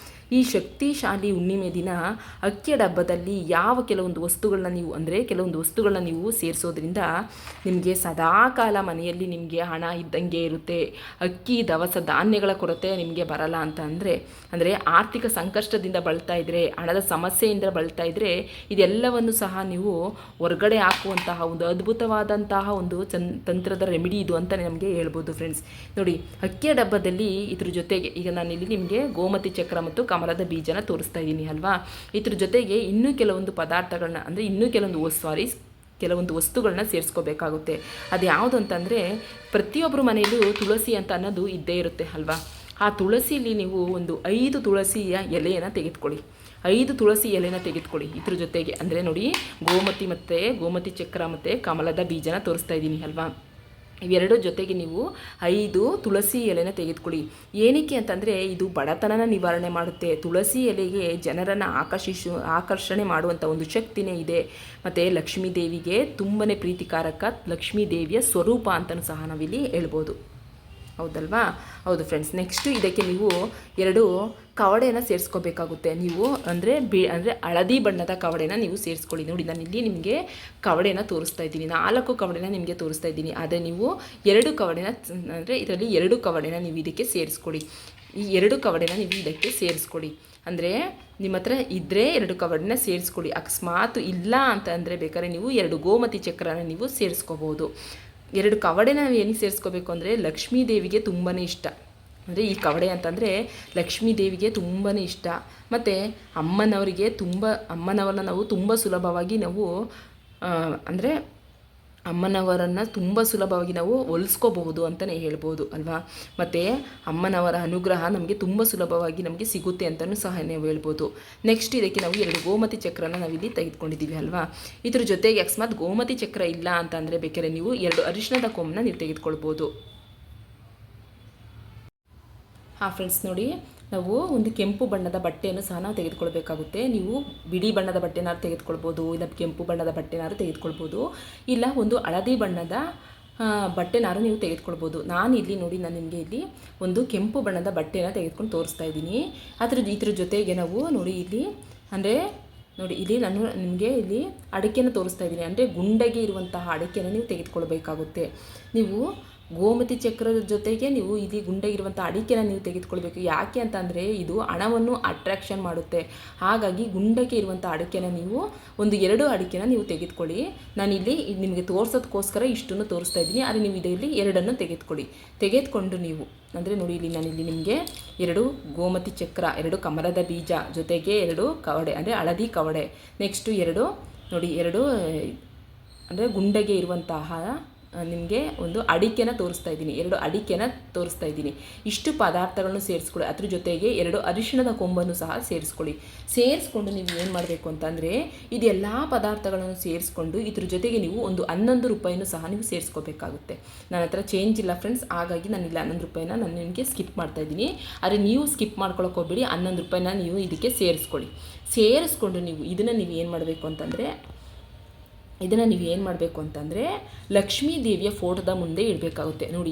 ಈ ಶಕ್ತಿಶಾಲಿ ಹುಣ್ಣಿಮೆ ದಿನ ಅಕ್ಕಿಯ ಡಬ್ಬದಲ್ಲಿ ಯಾವ ಕೆಲವೊಂದು ವಸ್ತುಗಳನ್ನ ನೀವು ಸೇರಿಸೋದ್ರಿಂದ ನಿಮಗೆ ಸದಾಕಾಲ ಮನೆಯಲ್ಲಿ ನಿಮಗೆ ಹಣ ಇದ್ದಂಗೆ ಇರುತ್ತೆ. ಅಕ್ಕಿ ದವಸ ಧಾನ್ಯಗಳ ಕೊರತೆ ನಿಮಗೆ ಬರಲ್ಲ ಅಂತ ಅಂದರೆ ಆರ್ಥಿಕ ಸಂಕಷ್ಟದಿಂದ ಬಳಲ್ತಾ ಇದ್ದರೆ, ಹಣದ ಸಮಸ್ಯೆಯಿಂದ ಬಳಲ್ತಾ ಇದ್ದರೆ, ಇದೆಲ್ಲವನ್ನು ಸಹ ನೀವು ಹೊರಗಡೆ ಹಾಕುವಂತಹ ಒಂದು ಅದ್ಭುತವಾದಂತಹ ಒಂದು ತಂತ್ರದ ರೆಮಿಡಿ ಇದು ಅಂತ ನಮಗೆ ಹೇಳ್ಬೋದು ಫ್ರೆಂಡ್ಸ್. ನೋಡಿ, ಅಕ್ಕಿಯ ಡಬ್ಬದಲ್ಲಿ ಇದ್ರ ಜೊತೆಗೆ ಈಗ ನಾನಿಲ್ಲಿ ನಿಮಗೆ ಗೋಮತಿ ಚಕ್ರ ಮತ್ತು ಕಮಲದ ಬೀಜನ ತೋರಿಸ್ತಾ ಇದ್ದೀನಿ ಅಲ್ವಾ. ಇದ್ರ ಜೊತೆಗೆ ಇನ್ನೂ ಕೆಲವೊಂದು ಪದಾರ್ಥಗಳನ್ನ ಕೆಲವೊಂದು ವಸ್ತುಗಳನ್ನ ಸೇರಿಸ್ಕೋಬೇಕಾಗುತ್ತೆ. ಅದು ಯಾವುದು ಅಂತಂದರೆ, ಪ್ರತಿಯೊಬ್ಬರ ಮನೆಯಲ್ಲೂ ತುಳಸಿ ಅಂತ ಅನ್ನೋದು ಇದ್ದೇ ಇರುತ್ತೆ ಅಲ್ವಾ. ಆ ತುಳಸಿಲಿ ನೀವು ಒಂದು 5 ತುಳಸಿಯ ಎಲೆಯನ್ನು ತೆಗೆದುಕೊಳ್ಳಿ. 5 ತುಳಸಿ ಎಲೆನ ತೆಗೆದುಕೊಳ್ಳಿ. ಇದ್ರ ಜೊತೆಗೆ ಅಂದರೆ ನೋಡಿ, ಗೋಮತಿ ಚಕ್ರ ಮತ್ತು ಕಮಲದ ಬೀಜನ ತೋರಿಸ್ತಾ ಇದ್ದೀನಿ ಅಲ್ವಾ. ಇವೆರಡು ಜೊತೆಗೆ ನೀವು 5 ತುಳಸಿ ಎಲೆನ ತೆಗೆದುಕೊಳ್ಳಿ. ಏನಕ್ಕೆ ಅಂತಂದರೆ, ಇದು ಬಡತನನ ನಿವಾರಣೆ ಮಾಡುತ್ತೆ. ತುಳಸಿ ಎಲೆಗೆ ಜನರನ್ನು ಆಕರ್ಷಣೆ ಮಾಡುವಂಥ ಒಂದು ಶಕ್ತಿನೇ ಇದೆ. ಮತ್ತು ಲಕ್ಷ್ಮೀ ದೇವಿಗೆ ತುಂಬಾ ಪ್ರೀತಿಕಾರಕ, ಲಕ್ಷ್ಮೀ ದೇವಿಯ ಸ್ವರೂಪ ಅಂತಲೂ ಸಹ ನಾವಿಲ್ಲಿ ಹೇಳ್ಬೋದು. ಹೌದಲ್ವಾ? ಹೌದು ಫ್ರೆಂಡ್ಸ್. ನೆಕ್ಸ್ಟು ಇದಕ್ಕೆ ನೀವು 2 ಕವಡೆನ ಸೇರಿಸ್ಕೋಬೇಕಾಗುತ್ತೆ. ನೀವು ಅಂದರೆ ಹಳದಿ ಬಣ್ಣದ ಕವಡೆನ ನೀವು ಸೇರಿಸ್ಕೊಳ್ಳಿ. ನೋಡಿ, ನಾನಿಲ್ಲಿ ನಿಮಗೆ ಕವಡೆನ ತೋರಿಸ್ತಾ ಇದ್ದೀನಿ, 4 ಕವಡೆನ ನಿಮಗೆ ತೋರಿಸ್ತಾ ಇದ್ದೀನಿ. ಆದರೆ ನೀವು 2 ಕವಡೆನ ಅಂದರೆ ಇದರಲ್ಲಿ 2 ಕವಡೆನ ನೀವು ಇದಕ್ಕೆ ಸೇರಿಸ್ಕೊಳ್ಳಿ. ಈ 2 ಕವಡೆನ ನೀವು ಇದಕ್ಕೆ ಸೇರಿಸ್ಕೊಳ್ಳಿ. ಅಂದರೆ ನಿಮ್ಮ ಹತ್ರ ಇದ್ದರೆ 2 ಕವಡೆನ ಸೇರಿಸ್ಕೊಳ್ಳಿ. ಅಕಸ್ಮಾತ್ ಇಲ್ಲ ಅಂತ ಅಂದರೆ ಬೇಕಾದ್ರೆ ನೀವು 2 ಗೋಮತಿ ಚಕ್ರನ ನೀವು ಸೇರಿಸ್ಕೋಬೋದು. 2 ಕವಡೆನ ನಾವು ಏನಕ್ಕೆ ಸೇರಿಸ್ಕೋಬೇಕು ಅಂದರೆ, ಲಕ್ಷ್ಮೀ ದೇವಿಗೆ ತುಂಬಾ ಇಷ್ಟ. ಅಂದರೆ ಈ ಕವಡೆ ಅಂತಂದರೆ ಲಕ್ಷ್ಮೀ ದೇವಿಗೆ ತುಂಬಾ ಇಷ್ಟ. ಮತ್ತು ಅಮ್ಮನವ್ರನ್ನ ನಾವು ತುಂಬ ಸುಲಭವಾಗಿ ನಾವು ಅಂದರೆ ಅಮ್ಮನವರನ್ನು ತುಂಬ ಸುಲಭವಾಗಿ ನಾವು ಹೊಲಿಸ್ಕೋಬಹುದು ಅಂತಲೇ ಹೇಳ್ಬೋದು ಅಲ್ವಾ. ಮತ್ತು ಅಮ್ಮನವರ ಅನುಗ್ರಹ ನಮಗೆ ತುಂಬ ಸುಲಭವಾಗಿ ನಮಗೆ ಸಿಗುತ್ತೆ ಅಂತಲೂ ಸಹ ನಾವು ಹೇಳ್ಬೋದು. ನೆಕ್ಸ್ಟ್ ಇದಕ್ಕೆ ನಾವು 2 ಗೋಮತಿ ಚಕ್ರನ ನಾವಿಲ್ಲಿ ತೆಗೆದುಕೊಂಡಿದ್ದೀವಿ ಅಲ್ವಾ. ಇದ್ರ ಜೊತೆಗೆ ಅಕಸ್ಮಾತ್ ಗೋಮತಿ ಚಕ್ರ ಇಲ್ಲ ಅಂತ ಅಂದರೆ ಬೇಕಾದ್ರೆ ನೀವು 2 ಅರಿಶಿಣದ ಕೊಂಬನ್ನ ನೀವು ತೆಗೆದುಕೊಳ್ಬೋದು. ಫ್ರೆಂಡ್ಸ್ ನೋಡಿ, ನಾವು ಒಂದು ಕೆಂಪು ಬಣ್ಣದ ಬಟ್ಟೆಯನ್ನು ಸಹ ನಾವು ತೆಗೆದುಕೊಳ್ಬೇಕಾಗುತ್ತೆ. ನೀವು ಬಿಳಿ ಬಣ್ಣದ ಬಟ್ಟೆನಾರು ತೆಗೆದುಕೊಳ್ಬೋದು, ಇಲ್ಲ ಕೆಂಪು ಬಣ್ಣದ ಬಟ್ಟೆನಾರು ತೆಗೆದುಕೊಳ್ಬೋದು, ಇಲ್ಲ ಒಂದು ಹಳದಿ ಬಣ್ಣದ ಬಟ್ಟೆನಾರು ನೀವು ತೆಗೆದುಕೊಳ್ಬೋದು. ನಾನು ನಿಮಗೆ ಇಲ್ಲಿ ಒಂದು ಕೆಂಪು ಬಣ್ಣದ ಬಟ್ಟೆನ ತೆಗೆದುಕೊಂಡು ತೋರಿಸ್ತಾ ಇದ್ದೀನಿ. ಇದ್ರ ಜೊತೆಗೆ ನಾವು ನೋಡಿ ಇಲ್ಲಿ ನಾನು ನಿಮಗೆ ಇಲ್ಲಿ ಅಡಿಕೆನ ತೋರಿಸ್ತಾ ಇದ್ದೀನಿ. ಅಂದರೆ ಗುಂಡಗೆ ಇರುವಂತಹ ಅಡಿಕೆನ ನೀವು ತೆಗೆದುಕೊಳ್ಬೇಕಾಗುತ್ತೆ. ನೀವು ಗೋಮತಿ ಚಕ್ರದ ಜೊತೆಗೆ ನೀವು ಇಲ್ಲಿ ಗುಂಡಗಿರುವಂಥ ಅಡಿಕೆನ ನೀವು ತೆಗೆದುಕೊಳ್ಬೇಕು. ಯಾಕೆ ಅಂತ ಅಂದರೆ, ಇದು ಹಣವನ್ನು ಅಟ್ರಾಕ್ಷನ್ ಮಾಡುತ್ತೆ. ಹಾಗಾಗಿ ಗುಂಡಕ್ಕೆ ಇರುವಂಥ ಅಡಿಕೆನ ನೀವು ಒಂದು 2 ಅಡಿಕೆನ ನೀವು ತೆಗೆದುಕೊಳ್ಳಿ. ನಾನಿಲ್ಲಿ ನಿಮಗೆ ತೋರಿಸೋದಕ್ಕೋಸ್ಕರ ಇಷ್ಟನ್ನು ತೋರಿಸ್ತಾ ಇದ್ದೀನಿ. ಆದರೆ ನೀವು ಇದರಲ್ಲಿ 2 ತೆಗೆದುಕೊಂಡು ನೀವು ಅಂದರೆ ನೋಡಿ, ಇಲ್ಲಿ ನಾನಿಲ್ಲಿ ನಿಮಗೆ 2 ಗೋಮತಿ ಚಕ್ರ, 2 ಕಮಲದ ಬೀಜ, ಜೊತೆಗೆ 2 ಕವಡೆ ಅಂದರೆ ಹಳದಿ ಕವಡೆ, ನೆಕ್ಸ್ಟು 2 ನೋಡಿ 2 ಅಂದರೆ ಗುಂಡಗೆ ಇರುವಂತಹ ನಿಮಗೆ ಒಂದು ಅಡಿಕೆನ ತೋರಿಸ್ತಾ ಇದ್ದೀನಿ, 2 ಅಡಿಕೆನ ತೋರಿಸ್ತಾ ಇದ್ದೀನಿ. ಇಷ್ಟು ಪದಾರ್ಥಗಳನ್ನು ಸೇರಿಸ್ಕೊಳ್ಳಿ. ಅದ್ರ ಜೊತೆಗೆ 2 ಅರಿಶಿಣದ ಕೊಂಬನ್ನು ಸಹ ಸೇರಿಸ್ಕೊಂಡು ನೀವು ಏನು ಮಾಡಬೇಕು ಅಂತಂದರೆ, ಇದೆಲ್ಲ ಪದಾರ್ಥಗಳನ್ನು ಸೇರಿಸ್ಕೊಂಡು ಇದ್ರ ಜೊತೆಗೆ ನೀವು ಒಂದು 11 ರೂಪಾಯಿನೂ ಸಹ ನೀವು ಸೇರಿಸ್ಕೋಬೇಕಾಗುತ್ತೆ. ನನ್ನ ಹತ್ರ ಚೇಂಜ್ ಇಲ್ಲ ಫ್ರೆಂಡ್ಸ್, ಹಾಗಾಗಿ ನಾನು ಇಲ್ಲಿ 11 ರೂಪಾಯಿನ ನಾನು ನಿಮಗೆ ಸ್ಕಿಪ್ ಮಾಡ್ತಾ ಇದ್ದೀನಿ. ಆದರೆ ನೀವು ಸ್ಕಿಪ್ ಮಾಡ್ಕೊಳಕ್ಕೆ ಹೋಗ್ಬೇಡಿ, 11 ರೂಪಾಯಿನ ನೀವು ಇದಕ್ಕೆ ಸೇರಿಸ್ಕೊಂಡು ನೀವು ಇದನ್ನು ಏನು ಮಾಡಬೇಕು ಅಂತಂದರೆ ಲಕ್ಷ್ಮೀ ದೇವಿಯ ಫೋಟೋದ ಮುಂದೆ ಇಡಬೇಕಾಗುತ್ತೆ. ನೋಡಿ,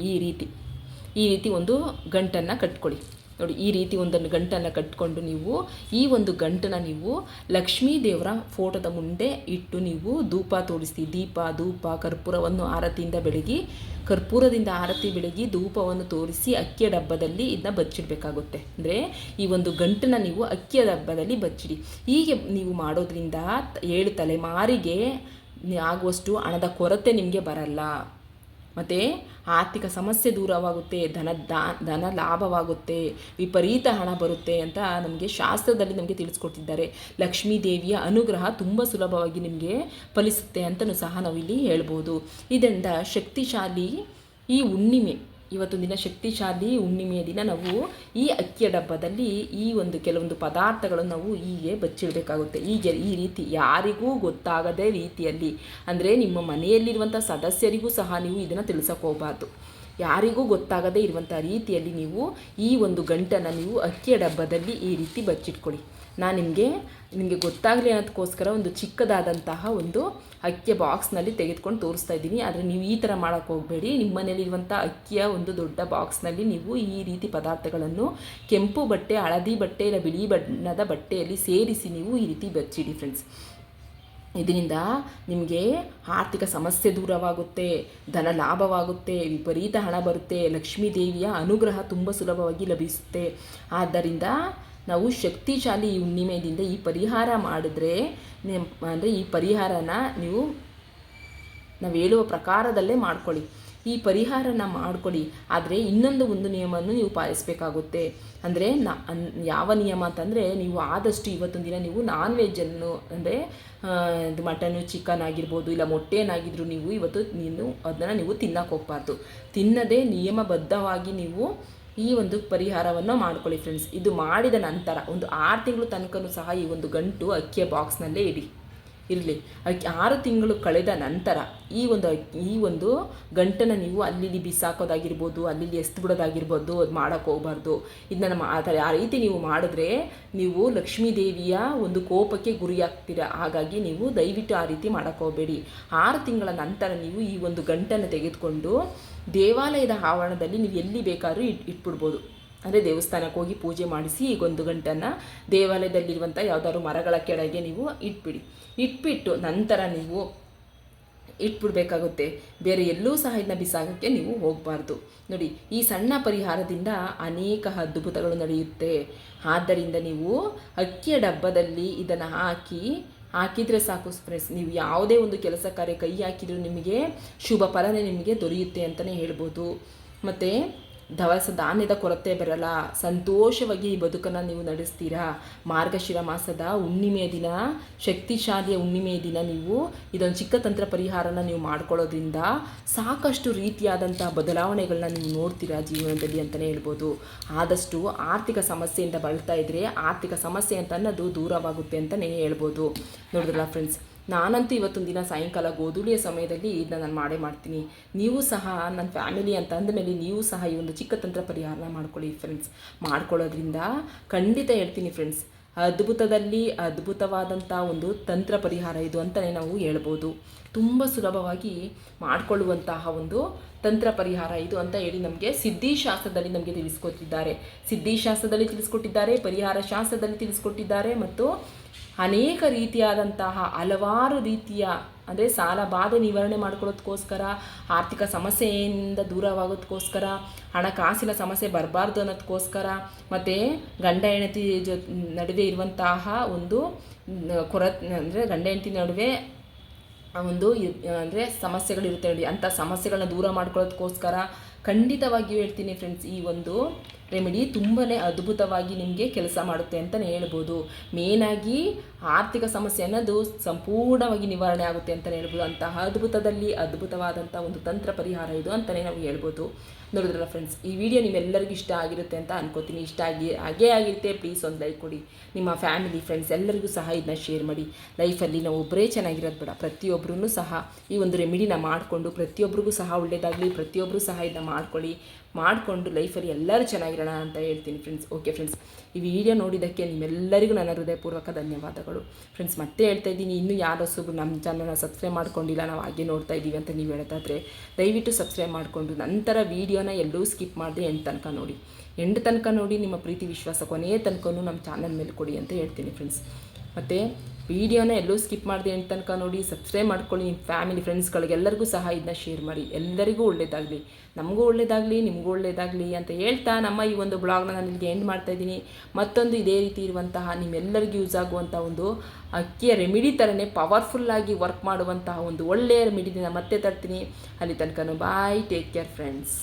ಈ ರೀತಿ ಒಂದು ಗಂಟನ್ನು ಕಟ್ಕೊಳ್ಳಿ. ನೋಡಿ, ಈ ರೀತಿ ಒಂದನ್ನು ಗಂಟನ್ನು ಕಟ್ಕೊಂಡು ನೀವು ಈ ಒಂದು ಗಂಟನ್ನು ನೀವು ಲಕ್ಷ್ಮೀ ದೇವರ ಫೋಟೋದ ಮುಂದೆ ಇಟ್ಟು ನೀವು ಧೂಪ ತೋರಿಸಿ, ಧೂಪ ಕರ್ಪೂರವನ್ನು ಕರ್ಪೂರದಿಂದ ಆರತಿ ಬೆಳಗಿ ಧೂಪವನ್ನು ತೋರಿಸಿ ಅಕ್ಕಿಯ ಡಬ್ಬದಲ್ಲಿ ಇದನ್ನ ಬಚ್ಚಿಡಬೇಕಾಗುತ್ತೆ. ಅಂದರೆ ಈ ಒಂದು ಗಂಟನ್ನು ನೀವು ಅಕ್ಕಿಯ ಡಬ್ಬದಲ್ಲಿ ಬಚ್ಚಿಡಿ. ಹೀಗೆ ನೀವು ಮಾಡೋದ್ರಿಂದ 7 ತಲೆಮಾರಿಗೆ ಆಗುವಷ್ಟು ಹಣದ ಕೊರತೆ ನಿಮಗೆ ಬರಲ್ಲ. ಮತ್ತು ಆರ್ಥಿಕ ಸಮಸ್ಯೆ ದೂರವಾಗುತ್ತೆ, ಧನ ಲಾಭವಾಗುತ್ತೆ, ವಿಪರೀತ ಹಣ ಬರುತ್ತೆ ಅಂತ ನಮಗೆ ಶಾಸ್ತ್ರದಲ್ಲಿ ನಮಗೆ ತಿಳಿಸ್ಕೊಟ್ಟಿದ್ದಾರೆ. ಲಕ್ಷ್ಮೀ ದೇವಿಯ ಅನುಗ್ರಹ ತುಂಬ ಸುಲಭವಾಗಿ ನಿಮಗೆ ಫಲಿಸುತ್ತೆ ಅಂತಲೂ ಸಹ ನಾವಿಲ್ಲಿ ಹೇಳ್ಬೋದು. ಇದರಿಂದ ಶಕ್ತಿಶಾಲಿ ಈ ಹುಣ್ಣಿಮೆ, ಇವತ್ತೊಂದು ದಿನ ಶಕ್ತಿಶಾಲಿ ಹುಣ್ಣಿಮೆಯ ದಿನ ನಾವು ಈ ಅಕ್ಕಿಯ ಡಬ್ಬದಲ್ಲಿ ಈ ಒಂದು ಕೆಲವೊಂದು ಪದಾರ್ಥಗಳನ್ನು ನಾವು ಹೀಗೆ ಬಚ್ಚಿಡಬೇಕಾಗುತ್ತೆ. ಈ ರೀತಿ ಯಾರಿಗೂ ಗೊತ್ತಾಗದೇ ರೀತಿಯಲ್ಲಿ, ಅಂದರೆ ನಿಮ್ಮ ಮನೆಯಲ್ಲಿರುವಂಥ ಸದಸ್ಯರಿಗೂ ಸಹ ನೀವು ಇದನ್ನು ತಿಳಿಸೋಕೆ ಹೋಗಬಾರ್ದು. ಯಾರಿಗೂ ಗೊತ್ತಾಗದೇ ಇರುವಂಥ ರೀತಿಯಲ್ಲಿ ನೀವು ಈ ಒಂದು ಗಂಟನ್ನು ನೀವು ಅಕ್ಕಿಯ ಡಬ್ಬದಲ್ಲಿ ಈ ರೀತಿ ಬಚ್ಚಿಟ್ಕೊಳ್ಳಿ. ನಾನು ನಿಮಗೆ ಗೊತ್ತಾಗಲಿ ಅನ್ನೋದಕ್ಕೋಸ್ಕರ ಒಂದು ಚಿಕ್ಕದಾದಂತಹ ಒಂದು ಅಕ್ಕಿಯ ಬಾಕ್ಸ್ನಲ್ಲಿ ತೆಗೆದುಕೊಂಡು ತೋರಿಸ್ತಾ ಇದ್ದೀನಿ. ಆದರೆ ನೀವು ಈ ಥರ ಮಾಡೋಕ್ಕೆ ಹೋಗಬೇಡಿ. ನಿಮ್ಮ ಮನೇಲಿರುವಂಥ ಅಕ್ಕಿಯ ಒಂದು ದೊಡ್ಡ ಬಾಕ್ಸ್ನಲ್ಲಿ ನೀವು ಈ ರೀತಿ ಪದಾರ್ಥಗಳನ್ನು ಕೆಂಪು ಬಟ್ಟೆ, ಹಳದಿ ಬಟ್ಟೆ ಇಲ್ಲ ಬಿಳಿ ಬಣ್ಣದ ಬಟ್ಟೆಯಲ್ಲಿ ಸೇರಿಸಿ ನೀವು ಈ ರೀತಿ ಬಚ್ಚಿಡಿ ಫ್ರೆಂಡ್ಸ್. ಇದರಿಂದ ನಿಮಗೆ ಆರ್ಥಿಕ ಸಮಸ್ಯೆ ದೂರವಾಗುತ್ತೆ, ಧನ ಲಾಭವಾಗುತ್ತೆ, ವಿಪರೀತ ಹಣ ಬರುತ್ತೆ, ಲಕ್ಷ್ಮೀ ದೇವಿಯ ಅನುಗ್ರಹ ತುಂಬ ಸುಲಭವಾಗಿ ಲಭಿಸುತ್ತೆ. ಆದ್ದರಿಂದ ನಾವು ಶಕ್ತಿಶಾಲಿ ಈ ಹುಣ್ಣಿಮೆಯಿಂದ ಈ ಪರಿಹಾರ ಮಾಡಿದ್ರೆ ಅಂದರೆ ಈ ಪರಿಹಾರನ ನಾವು ಹೇಳುವ ಪ್ರಕಾರದಲ್ಲೇ ಮಾಡ್ಕೊಳ್ಳಿ. ಈ ಪರಿಹಾರನ ಮಾಡ್ಕೊಳ್ಳಿ. ಆದರೆ ಒಂದು ನಿಯಮವನ್ನು ನೀವು ಪಾಲಿಸಬೇಕಾಗುತ್ತೆ. ಅಂದರೆ ಯಾವ ನಿಯಮ ಅಂತಂದರೆ, ನೀವು ಆದಷ್ಟು ಇವತ್ತೊಂದು ದಿನ ನೀವು ನಾನ್ ವೆಜ್ಜನ್ನು ಅಂದರೆ ಮಟನು, ಚಿಕನ್ ಆಗಿರ್ಬೋದು ಇಲ್ಲ ಮೊಟ್ಟೆನಾಗಿದ್ದರೂ ನೀವು ಅದನ್ನು ನೀವು ತಿನ್ನಕ್ಕೆ ಹೋಗಬಾರ್ದು. ತಿನ್ನದೇ ನಿಯಮಬದ್ಧವಾಗಿ ನೀವು ಈ ಒಂದು ಪರಿಹಾರವನ್ನು ಮಾಡ್ಕೊಳ್ಳಿ ಫ್ರೆಂಡ್ಸ್. ಇದು ಮಾಡಿದ ನಂತರ ಒಂದು 6 ತಿಂಗಳು ತನಕನೂ ಸಹ ಈ ಒಂದು ಗಂಟು ಅಕ್ಕಿಯ ಬಾಕ್ಸ್ನಲ್ಲೇ ಇರಲಿ. 6 ತಿಂಗಳು ಕಳೆದ ನಂತರ ಈ ಒಂದು ಗಂಟನ್ನು ನೀವು ಅಲ್ಲಿ ಬಿಸಾಕೋದಾಗಿರ್ಬೋದು, ಅಲ್ಲಿ ಎಸ್ದು ಅದು ಮಾಡೋಕ್ಕೆ ಹೋಗಬಾರ್ದು. ಇದನ್ನು ಆ ರೀತಿ ನೀವು ಮಾಡಿದ್ರೆ ನೀವು ಲಕ್ಷ್ಮೀ ದೇವಿಯ ಒಂದು ಕೋಪಕ್ಕೆ ಗುರಿಯಾಗ್ತೀರ. ಹಾಗಾಗಿ ನೀವು ದಯವಿಟ್ಟು ಆ ರೀತಿ ಮಾಡೋಕ್ಕೆ ಹೋಗಬೇಡಿ. 6 ತಿಂಗಳ ನಂತರ ನೀವು ಈ ಒಂದು ಗಂಟನ್ನು ತೆಗೆದುಕೊಂಡು ದೇವಾಲಯದ ಆವರಣದಲ್ಲಿ ನೀವು ಎಲ್ಲಿ ಬೇಕಾದ್ರೂ ಇಟ್ಬಿಡ್ಬೋದು. ಅಂದರೆ ದೇವಸ್ಥಾನಕ್ಕೆ ಹೋಗಿ ಪೂಜೆ ಮಾಡಿಸಿ ಈ ಒಂದು ಗಂಟನ್ನು ದೇವಾಲಯದಲ್ಲಿರುವಂಥ ಯಾವುದಾದ್ರು ಮರಗಳ ಕೆಳಗೆ ನೀವು ಇಟ್ಬಿಟ್ಟು ನಂತರ ನೀವು ಇಟ್ಬಿಡ್ಬೇಕಾಗುತ್ತೆ. ಬೇರೆ ಎಲ್ಲೂ ಸಹ ಇದನ್ನ ಬಿಸಾಕೋಕ್ಕೆ ನೀವು ಹೋಗಬಾರ್ದು. ನೋಡಿ, ಈ ಸಣ್ಣ ಪರಿಹಾರದಿಂದ ಅನೇಕ ಅದ್ಭುತಗಳು ನಡೆಯುತ್ತೆ. ಆದ್ದರಿಂದ ನೀವು ಅಕ್ಕಿಯ ಡಬ್ಬದಲ್ಲಿ ಇದನ್ನು ಹಾಕಿದರೆ ಸಾಕು ಫ್ರೆಂಡ್ಸ್. ನೀವು ಯಾವುದೇ ಒಂದು ಕೆಲಸ ಕಾರ್ಯ ಕೈ ಹಾಕಿದರೂ ನಿಮಗೆ ಶುಭ ಫಲನೇ ನಿಮಗೆ ದೊರೆಯುತ್ತೆ ಅಂತಲೇ ಹೇಳ್ಬೋದು. ಮತ್ತು ದವಸ ಧಾನ್ಯದ ಕೊರತೆ ಬರಲ್ಲ. ಸಂತೋಷವಾಗಿ ಈ ಬದುಕನ್ನು ನೀವು ನಡೆಸ್ತೀರಾ. ಮಾರ್ಗಶಿರ ಮಾಸದ ಹುಣ್ಣಿಮೆಯ ದಿನ, ಶಕ್ತಿಶಾಲಿಯ ಹುಣ್ಣಿಮೆಯ ದಿನ ನೀವು ಇದೊಂದು ಚಿಕ್ಕ ತಂತ್ರ ಪರಿಹಾರನ ನೀವು ಮಾಡ್ಕೊಳ್ಳೋದ್ರಿಂದ ಸಾಕಷ್ಟು ರೀತಿಯಾದಂಥ ಬದಲಾವಣೆಗಳನ್ನ ನೀವು ನೋಡ್ತೀರಾ ಜೀವನದಲ್ಲಿ ಅಂತಲೇ ಹೇಳ್ಬೋದು. ಆದಷ್ಟು ಆರ್ಥಿಕ ಸಮಸ್ಯೆಯಿಂದ ಬಳಲ್ತಾ ಇದ್ದರೆ ಆರ್ಥಿಕ ಸಮಸ್ಯೆ ಅಂತ ಅನ್ನೋದು ದೂರವಾಗುತ್ತೆ ಅಂತಲೇ ಹೇಳ್ಬೋದು. ನೋಡಿದ್ರಲ್ಲ ಫ್ರೆಂಡ್ಸ್, ನಾನಂತೂ ಇವತ್ತೊಂದು ದಿನ ಸಾಯಂಕಾಲ ಗೋಧೂಳಿಯ ಸಮಯದಲ್ಲಿ ಇದನ್ನ ನಾನು ಮಾಡ್ತೀನಿ. ನೀವು ಸಹ ನನ್ನ ಫ್ಯಾಮಿಲಿ ಅಂತ ಅಂದಮೇಲೆ ನೀವು ಸಹ ಈ ಒಂದು ಚಿಕ್ಕ ತಂತ್ರ ಪರಿಹಾರನ ಮಾಡ್ಕೊಳ್ಳಿ ಫ್ರೆಂಡ್ಸ್. ಮಾಡ್ಕೊಳ್ಳೋದ್ರಿಂದ ಖಂಡಿತ ಹೇಳ್ತೀನಿ ಫ್ರೆಂಡ್ಸ್, ಅದ್ಭುತದಲ್ಲಿ ಅದ್ಭುತವಾದಂಥ ಒಂದು ತಂತ್ರ ಪರಿಹಾರ ಇದು ಅಂತಲೇ ನಾವು ಹೇಳ್ಬೋದು. ತುಂಬ ಸುಲಭವಾಗಿ ಮಾಡಿಕೊಳ್ಳುವಂತಹ ಒಂದು ತಂತ್ರ ಪರಿಹಾರ ಇದು ಅಂತ ಹೇಳಿ ನಮಗೆ ಸಿದ್ಧಿಶಾಸ್ತ್ರದಲ್ಲಿ ನಮಗೆ ತಿಳಿಸ್ಕೊಟ್ಟಿದ್ದಾರೆ, ಪರಿಹಾರ ಶಾಸ್ತ್ರದಲ್ಲಿ ತಿಳಿಸ್ಕೊಟ್ಟಿದ್ದಾರೆ. ಮತ್ತು ಅನೇಕ ರೀತಿಯಾದಂತಹ ಹಲವಾರು ರೀತಿಯ ಅಂದರೆ ಸಾಲ ಬಾಧೆ ನಿವಾರಣೆ ಮಾಡ್ಕೊಳ್ಳೋದಕ್ಕೋಸ್ಕರ, ಆರ್ಥಿಕ ಸಮಸ್ಯೆಯಿಂದ ದೂರವಾಗೋದಕ್ಕೋಸ್ಕರ, ಹಣಕಾಸಿನ ಸಮಸ್ಯೆ ಬರಬಾರ್ದು ಅನ್ನೋದಕ್ಕೋಸ್ಕರ, ಮತ್ತು ಗಂಡ ಹೆಂಡತಿ ನಡುವೆ ಇರುವಂತಹ ಒಂದು ಅಂದರೆ ಗಂಡ ಹೆಂಡತಿ ನಡುವೆ ಒಂದು ಅಂದರೆ ಸಮಸ್ಯೆಗಳಿರುತ್ತೆ ನೋಡಿ, ಅಂಥ ಸಮಸ್ಯೆಗಳನ್ನ ದೂರ ಮಾಡ್ಕೊಳ್ಳೋದಕ್ಕೋಸ್ಕರ ಖಂಡಿತವಾಗಿಯೂ ಹೇಳ್ತೀನಿ ಫ್ರೆಂಡ್ಸ್, ಈ ಒಂದು ರೆಮಿಡಿ ತುಂಬಾ ಅದ್ಭುತವಾಗಿ ನಿಮಗೆ ಕೆಲಸ ಮಾಡುತ್ತೆ ಅಂತಲೇ ಹೇಳ್ಬೋದು. ಮೇನಾಗಿ ಆರ್ಥಿಕ ಸಮಸ್ಯೆ ಅನ್ನೋದು ಸಂಪೂರ್ಣವಾಗಿ ನಿವಾರಣೆ ಆಗುತ್ತೆ ಅಂತಲೇ ಹೇಳ್ಬೋದು. ಅಂತಹ ಅದ್ಭುತವಾದಂಥ ಒಂದು ತಂತ್ರ ಪರಿಹಾರ ಇದು ಅಂತಲೇ ನಾವು ಹೇಳ್ಬೋದು. ನೋಡಿದ್ರಲ್ಲ ಫ್ರೆಂಡ್ಸ್, ಈ ವಿಡಿಯೋ ನಿಮ್ಮೆಲ್ಲರಿಗೂ ಇಷ್ಟ ಆಗಿರುತ್ತೆ ಅಂತ ಅನ್ಕೋತೀನಿ. ಇಷ್ಟ ಹಾಗೇ ಆಗಿರುತ್ತೆ. ಪ್ಲೀಸ್ ಒಂದು ಲೈಕ್ ಕೊಡಿ. ನಿಮ್ಮ ಫ್ಯಾಮಿಲಿ ಫ್ರೆಂಡ್ಸ್ ಎಲ್ಲರಿಗೂ ಸಹ ಇದನ್ನ ಶೇರ್ ಮಾಡಿ. ಲೈಫಲ್ಲಿ ನಾವು ಒಬ್ಬರೇ ಚೆನ್ನಾಗಿರೋದು ಬೇಡ, ಪ್ರತಿಯೊಬ್ಬರೂ ಸಹ ಈ ಒಂದು ರೆಮಿಡಿನ ಮಾಡಿಕೊಂಡು ಪ್ರತಿಯೊಬ್ಬರಿಗೂ ಸಹ ಒಳ್ಳೆಯದಾಗಲಿ, ಪ್ರತಿಯೊಬ್ಬರೂ ಸಹ ಇದನ್ನ ಮಾಡಿಕೊಂಡು ಲೈಫಲ್ಲಿ ಎಲ್ಲರೂ ಚೆನ್ನಾಗಿರೋಣ ಅಂತ ಹೇಳ್ತೀನಿ ಫ್ರೆಂಡ್ಸ್. ಓಕೆ ಫ್ರೆಂಡ್ಸ್, ಈ ವಿಡಿಯೋ ನೋಡಿದ್ದಕ್ಕೆ ನಿಮ್ಮೆಲ್ಲರಿಗೂ ನನ್ನ ಹೃದಯಪೂರ್ವಕ ಧನ್ಯವಾದಗಳು ಫ್ರೆಂಡ್ಸ್. ಮತ್ತೆ ಹೇಳ್ತಾ ಇದ್ದೀನಿ, ಇನ್ನೂ ಯಾರು ಹೊಸಬ್ರು ನಮ್ಮ ಚಾನಲ್ನ ಸಬ್ಸ್ಕ್ರೈಬ್ ಮಾಡ್ಕೊಂಡಿಲ್ಲ, ನಾವು ಹಾಗೆ ನೋಡ್ತಾ ಇದ್ದೀವಿ ಅಂತ ನೀವು ಹೇಳ್ತಾಯಿದ್ರೆ ದಯವಿಟ್ಟು ಸಬ್ಸ್ಕ್ರೈಬ್ ಮಾಡಿಕೊಂಡು ನಂತರ ವಿಡಿಯೋನ ಎಲ್ಲೂ ಸ್ಕಿಪ್ ಮಾಡದೆ ಎಂಡ್ ತನಕ ನೋಡಿ ನಿಮ್ಮ ಪ್ರೀತಿ ವಿಶ್ವಾಸ ಕೊನೆಯ ತನಕನೂ ನಮ್ಮ ಚಾನಲ್ ಮೇಲೆ ಕೊಡಿ ಅಂತ ಹೇಳ್ತೀನಿ ಫ್ರೆಂಡ್ಸ್. ಮತ್ತು ವಿಡಿಯೋನ ಎಲ್ಲೂ ಸ್ಕಿಪ್ ಮಾಡದೆ ಎಂಡ್ ತನಕ ನೋಡಿ, ಸಬ್ಸ್ಕ್ರೈಬ್ ಮಾಡ್ಕೊಳ್ಳಿ. ನಿಮ್ಮ ಫ್ಯಾಮಿಲಿ ಫ್ರೆಂಡ್ಸ್ಗಳಿಗೆಲ್ಲರಿಗೂ ಸಹ ಇದನ್ನ ಶೇರ್ ಮಾಡಿ. ಎಲ್ಲರಿಗೂ ಒಳ್ಳೆಯದಾಗಲಿ, ನಮಗೂ ಒಳ್ಳೆಯದಾಗಲಿ, ನಿಮಗೂ ಒಳ್ಳೆಯದಾಗಲಿ ಅಂತ ಹೇಳ್ತಾ ನಮ್ಮ ಈ ಒಂದು ಬ್ಲಾಗ್ನ ನಾನು ಇಲ್ಲಿಗೆ ಎಂಡ್ ಮಾಡ್ತಾಯಿದ್ದೀನಿ. ಮತ್ತೊಂದು ಇದೇ ರೀತಿ ಇರುವಂತಹ ನಿಮ್ಮೆಲ್ಲರಿಗೂ ಯೂಸ್ ಆಗುವಂಥ ಒಂದು ಅಕ್ಕಿಯ ರೆಮಿಡಿ ಥರನೇ ಪವರ್ಫುಲ್ಲಾಗಿ ವರ್ಕ್ ಮಾಡುವಂತಹ ಒಂದು ಒಳ್ಳೆಯ ರೆಮಿಡಿನ ಮತ್ತೆ ತರ್ತೀನಿ. ಅಲ್ಲಿ ತನಕ ಬಾಯ್, ಟೇಕ್ ಕೇರ್ ಫ್ರೆಂಡ್ಸ್.